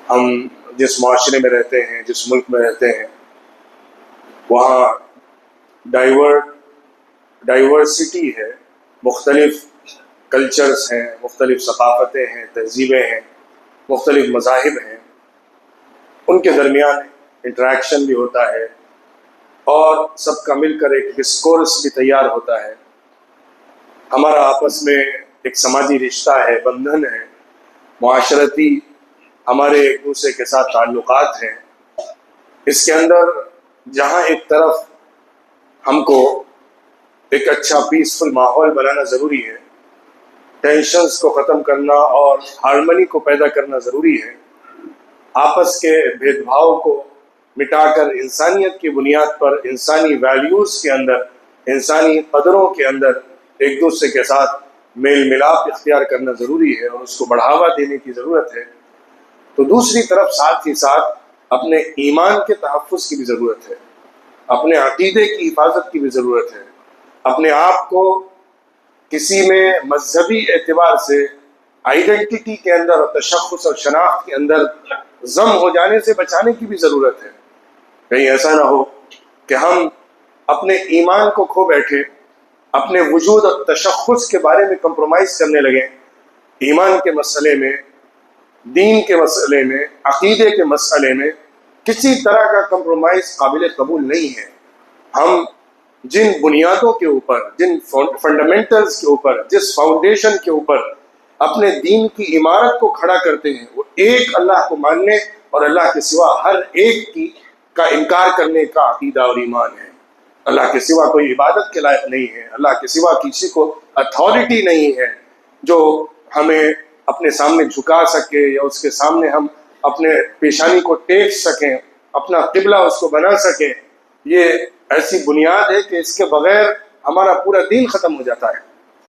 ہم جس معاشرے میں رہتے ہیں، جس ملک میں رہتے ہیں، وہاں ڈائیورسٹی ہے، مختلف کلچرز ہیں، مختلف ثقافتیں ہیں، تہذیبیں ہیں، مختلف مذاہب ہیں، ان کے درمیان انٹریکشن بھی ہوتا ہے اور سب کا مل کر ایک ڈسکورس بھی تیار ہوتا ہے۔ ہمارا آپس میں ایک سماجی رشتہ ہے، بندھن ہے، معاشرتی ہمارے ایک دوسرے کے ساتھ تعلقات ہیں۔ اس کے اندر جہاں ایک طرف ہم کو ایک اچھا پیسفل ماحول بنانا ضروری ہے، ٹینشنز کو ختم کرنا اور ہارمنی کو پیدا کرنا ضروری ہے، آپس کے بھید بھاؤ کو مٹا کر انسانیت کی بنیاد پر انسانی ویلیوز کے اندر، انسانی قدروں کے اندر ایک دوسرے کے ساتھ میل ملاپ اختیار کرنا ضروری ہے اور اس کو بڑھاوا دینے کی ضرورت ہے۔ تو دوسری طرف ساتھ ہی ساتھ اپنے ایمان کے تحفظ کی بھی ضرورت ہے، اپنے عقیدے کی حفاظت کی بھی ضرورت ہے، اپنے آپ کو کسی میں مذہبی اعتبار سے آئیڈینٹی کے اندر اور تشخص اور شناخت کے اندر ضم ہو جانے سے بچانے کی بھی ضرورت ہے۔ کہیں ایسا نہ ہو کہ ہم اپنے ایمان کو کھو بیٹھے، اپنے وجود اور تشخص کے بارے میں کمپرومائز کرنے لگیں۔ ایمان کے مسئلے میں، دین کے مسئلے میں، عقیدے کے مسئلے میں کسی طرح کا کمپرومائز قابل قبول نہیں ہے۔ ہم جن بنیادوں کے اوپر، جن فنڈامنٹلز کے اوپر، جس فاؤنڈیشن کے اوپر اپنے دین کی عمارت کو کھڑا کرتے ہیں، وہ ایک اللہ کو ماننے اور اللہ کے سوا ہر ایک کا انکار کرنے کا عقیدہ اور ایمان ہے۔ اللہ کے سوا کوئی عبادت کے لائق نہیں ہے، اللہ کے سوا کسی کو اتھارٹی نہیں ہے جو ہمیں اپنے سامنے جھکا سکے یا اس کے سامنے ہم اپنے پیشانی کو ٹیک سکیں، اپنا قبلہ اس کو بنا سکیں۔ یہ ایسی بنیاد ہے کہ اس کے بغیر ہمارا پورا دین ختم ہو جاتا ہے۔